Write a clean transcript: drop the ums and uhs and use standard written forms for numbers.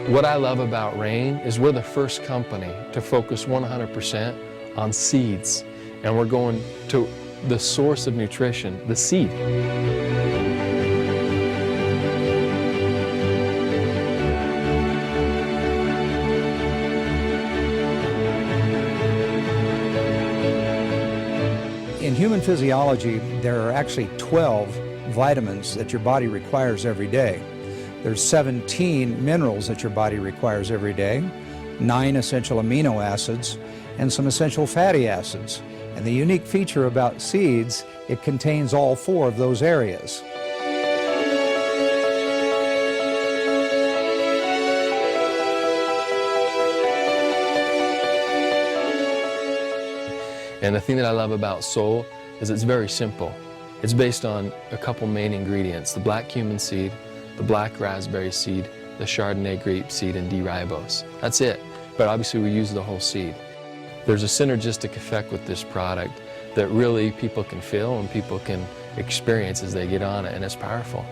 What I love about Rain is we're the first company to focus 100% on seeds, and we're going to the source of nutrition, the seed. In human physiology, there are actually 12 vitamins that your body requires every day. There's 17 minerals that your body requires every day, 9 essential amino acids, and some essential fatty acids. And the unique feature about seeds, it contains all 4 of those areas. And the thing that I love about Soul is it's very simple. It's based on a couple main ingredients, the black cumin seed, the black raspberry seed, the Chardonnay grape seed, and D-ribose. That's it, but obviously we use the whole seed. There's a synergistic effect with this product that really people can feel and people can experience as they get on it, and it's powerful.